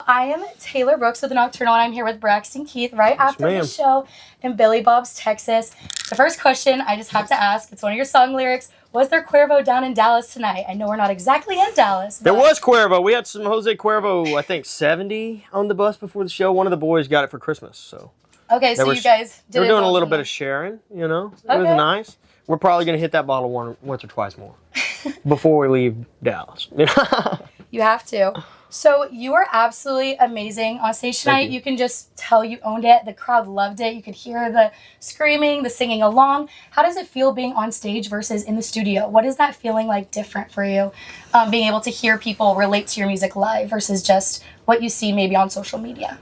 I am Taylor Brooks with the Nocturnal, and I'm here with Braxton Keith right after the show in Billy Bob's, Texas. The first question I just have to ask, it's one of your song lyrics. Was there Cuervo down in Dallas tonight? I know we're not exactly in Dallas. There was Cuervo. We had some Jose Cuervo, I think 70 on the bus before the show. One of the boys got it for Christmas. So okay, so you guys did. We're doing a little bit of sharing, you know. It was nice. We're probably going to hit that bottle once or twice more before we leave Dallas. You have to. So you were absolutely amazing on stage tonight. You can just tell you owned it. The crowd loved it. You could hear the screaming, the singing along. How does it feel being on stage versus in the studio? What is that feeling like different for you? Being able to hear people relate to your music live versus just what you see maybe on social media.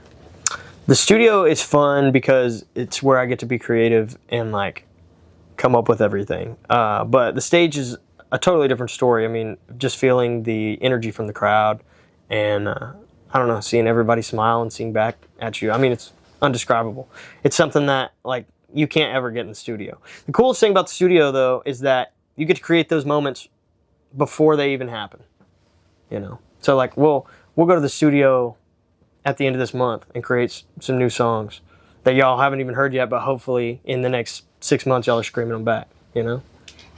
The studio is fun because it's where I get to be creative and like come up with everything. But the stage is a totally different story. I mean, just feeling the energy from the crowd. And I don't know, seeing everybody smile and seeing back at you. I mean, it's undescribable. It's something that like you can't ever get in the studio. The coolest thing about the studio, though, is that you get to create those moments before they even happen. You know, so like we'll go to the studio at the end of this month and create some new songs that y'all haven't even heard yet, but hopefully in the next 6 months y'all are screaming them back. You know.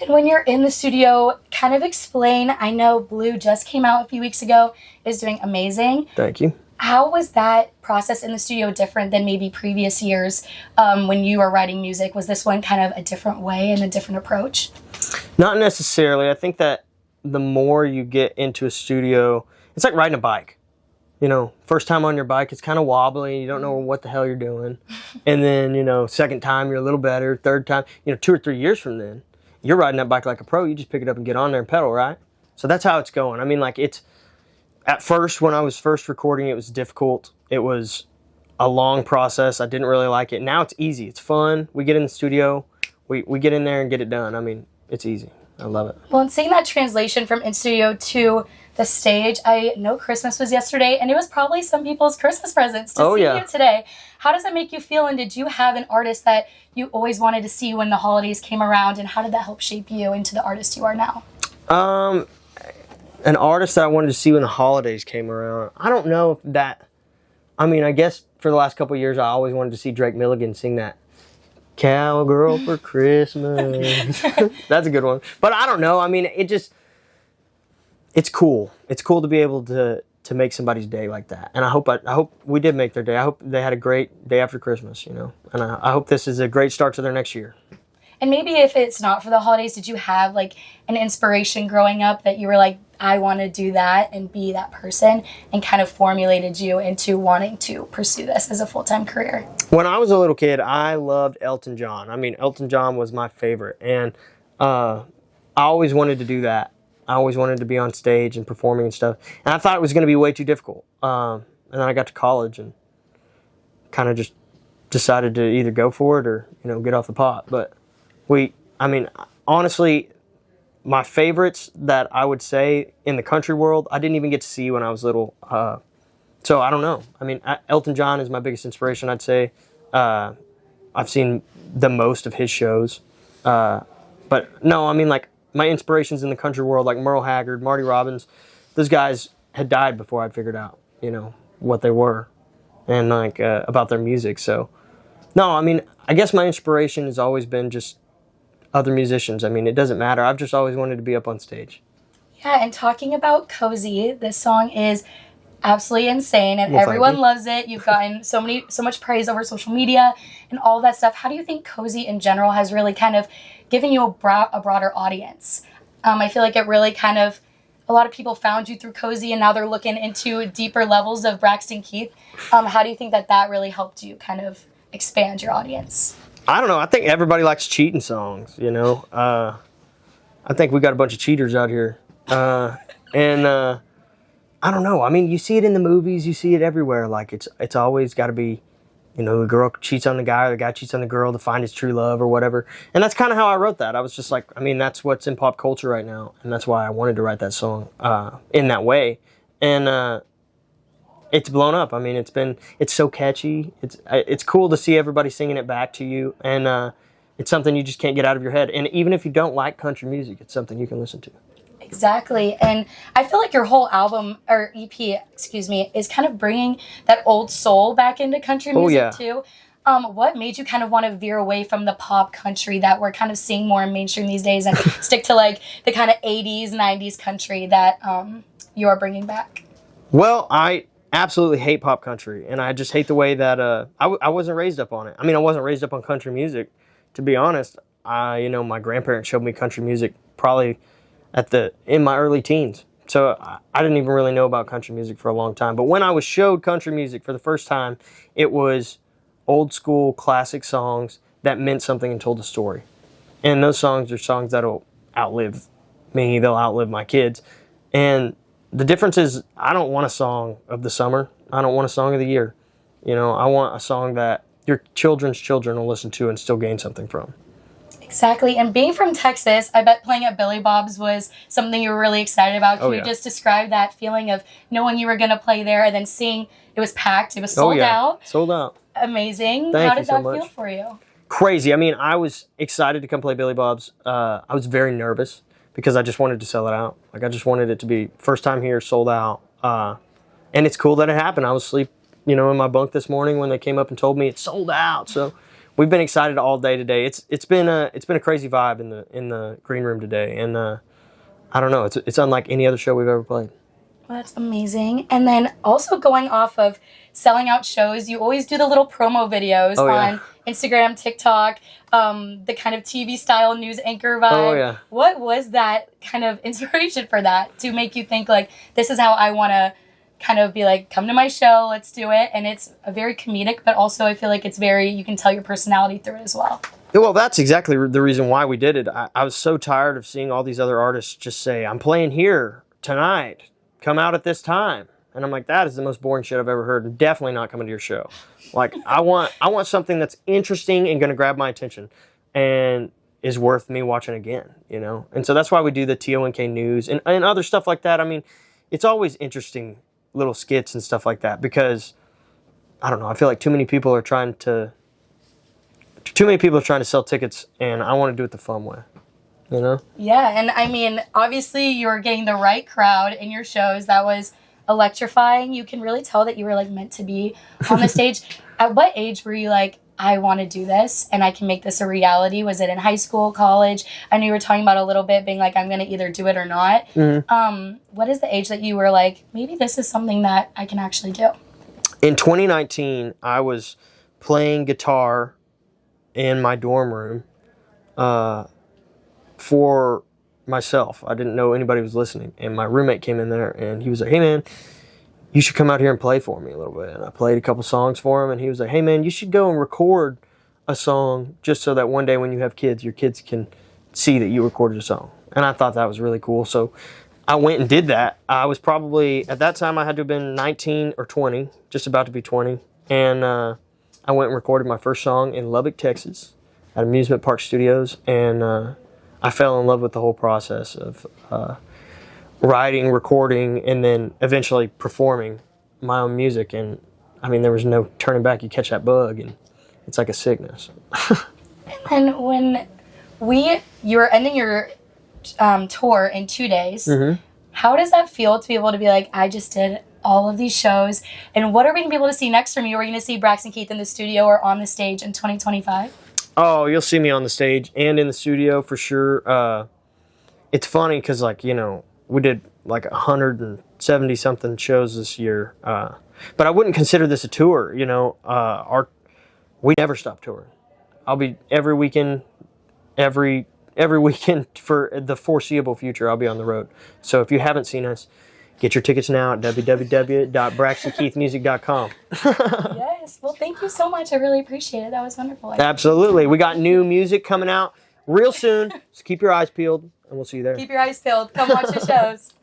And when you're in the studio, kind of explain, I know Blue just came out a few weeks ago, is doing amazing. Thank you. How was that process in the studio different than maybe previous years when you were writing music? Was this one kind of a different way and a different approach? Not necessarily. I think that the more you get into a studio, it's like riding a bike. You know, first time on your bike, it's kind of wobbly. You don't know what the hell you're doing. And then, you know, second time, you're a little better. Third time, 2 or 3 years from then, you're riding that bike like a pro. You just pick it up and get on there and pedal, right? So that's how it's going. I mean, like it's, at first, when I was first recording, it was difficult. It was a long process. I didn't really like it. Now it's easy. It's fun. We get in the studio. We get in there and get it done. I mean, it's easy. I love it. Well, and seeing that translation from in studio to the stage, I know Christmas was yesterday, and it was probably some people's Christmas presents to see you today. How does that make you feel, and did you have an artist that you always wanted to see when the holidays came around, and how did that help shape you into the artist you are now? An artist that I wanted to see when the holidays came around. I don't know if that, I mean, I guess for the last couple of years, I always wanted to see Drake Milligan sing that Cowgirl for Christmas. That's a good one. But I don't know. I mean, it's cool. It's cool to be able to make somebody's day like that. And I hope we did make their day. I hope they had a great day after Christmas, you know. And I hope this is a great start to their next year. And maybe if it's not for the holidays, did you have like an inspiration growing up that you were like, I want to do that and be that person, and kind of formulated you into wanting to pursue this as a full-time career? When I was a little kid, I loved Elton John. I mean, Elton John was my favorite. And I always wanted to do that. I always wanted to be on stage and performing and stuff. And I thought it was going to be way too difficult. And then I got to college and kind of just decided to either go for it or, get off the pot. But honestly, my favorites that I would say in the country world, I didn't even get to see when I was little. So I don't know. I mean, Elton John is my biggest inspiration, I'd say. I've seen the most of his shows. But no, I mean, like, my inspirations in the country world, like Merle Haggard, Marty Robbins, those guys had died before I'd figured out, what they were and, like, about their music. So, no, I mean, I guess my inspiration has always been just other musicians. I mean, it doesn't matter. I've just always wanted to be up on stage. Yeah, and talking about Cozy, this song is absolutely insane, and everyone loves it. You've gotten so much praise over social media and all that stuff. How do you think Cozy in general has really kind of given you a broader audience? I feel like it really kind of, a lot of people found you through Cozy, and now they're looking into deeper levels of Braxton Keith. How do you think that really helped you kind of expand your audience? I don't know. I think everybody likes cheating songs, I think we got a bunch of cheaters out here. I don't know. I mean, you see it in the movies. You see it everywhere. Like, it's always got to be, the girl cheats on the guy or the guy cheats on the girl to find his true love or whatever. And that's kind of how I wrote that. I was just like, I mean, that's what's in pop culture right now. And that's why I wanted to write that song in that way. And it's blown up. I mean, it's so catchy. It's cool to see everybody singing it back to you. And it's something you just can't get out of your head. And even if you don't like country music, it's something you can listen to. Exactly. And I feel like your whole album, or EP, excuse me, is kind of bringing that old soul back into country music too. What made you kind of want to veer away from the pop country that we're kind of seeing more in mainstream these days and stick to like the kind of 80s, 90s country that you are bringing back? Well, I absolutely hate pop country, and I just hate the way that I wasn't raised up on it. I mean, I wasn't raised up on country music, to be honest. My grandparents showed me country music probably in my early teens. So I didn't even really know about country music for a long time. But when I was showed country music for the first time, it was old school classic songs that meant something and told a story. And those songs are songs that'll outlive me, they'll outlive my kids. And the difference is I don't want a song of the summer. I don't want a song of the year. I want a song that your children's children will listen to and still gain something from. Exactly. And being from Texas, I bet playing at Billy Bob's was something you were really excited about. Can you just describe that feeling of knowing you were going to play there and then seeing it was packed, it was sold out? Sold out. Amazing. Thank How did you so that much. feel for you? Crazy. I mean, I was excited to come play Billy Bob's. I was very nervous because I just wanted to sell it out. Like, I just wanted it to be first time here, sold out. And it's cool that it happened. I was asleep, in my bunk this morning when they came up and told me it's sold out. So we've been excited all day today. It's been a crazy vibe in the green room today, and I don't know. It's unlike any other show we've ever played. Well, that's amazing. And then also going off of selling out shows, you always do the little promo videos on Instagram, TikTok, the kind of TV style news anchor vibe. Oh yeah. What was that kind of inspiration for that to make you think like this is how I want to kind of be like, come to my show, let's do it? And it's a very comedic, but also I feel like it's you can tell your personality through it as well. Well, that's exactly the reason why we did it. I was so tired of seeing all these other artists just say, I'm playing here tonight, come out at this time. And I'm like, that is the most boring shit I've ever heard, and definitely not coming to your show. Like, I want something that's interesting and going to grab my attention and is worth me watching again, And so that's why we do the TONK news and other stuff like that. I mean, it's always interesting little skits and stuff like that because, I don't know, I feel like too many people are trying to sell tickets, and I want to do it the fun way. Yeah, and I mean, obviously you were getting the right crowd in your shows. That was electrifying. You can really tell that you were like meant to be on the stage. At what age were you like, I want to do this and I can make this a reality? Was it in high school, college? I know you were talking about a little bit being like, I'm going to either do it or not. Mm-hmm. What is the age that you were like, maybe this is something that I can actually do? In 2019, I was playing guitar in my dorm room for myself. I didn't know anybody was listening, and my roommate came in there and he was like, hey man, you should come out here and play for me a little bit. And I played a couple songs for him, and he was like, hey man, you should go and record a song just so that one day when you have kids, your kids can see that you recorded a song. And I thought that was really cool, so I went and did that. I was probably, at that time I had to have been 19 or 20, just about to be 20, and I went and recorded my first song in Lubbock, Texas at Amusement Park Studios, and I fell in love with the whole process of writing, recording, and then eventually performing my own music. And I mean, there was no turning back. You catch that bug, and it's like a sickness. And when you were ending your tour in 2 days, mm-hmm. How does that feel to be able to be like, I just did all of these shows, and what are we going to be able to see next from you? Are we going to see Braxton Keith in the studio or on the stage in 2025? Oh, you'll see me on the stage and in the studio for sure. It's funny because, we did like 170-something shows this year. But I wouldn't consider this a tour, we never stop touring. I'll be every weekend for the foreseeable future, I'll be on the road. So if you haven't seen us, get your tickets now at www.braxtonkeithmusic.com. Yes. Well, thank you so much. I really appreciate it. That was wonderful. Absolutely. We got new music coming out real soon. So keep your eyes peeled, and we'll see you there. Keep your eyes peeled. Come watch the shows.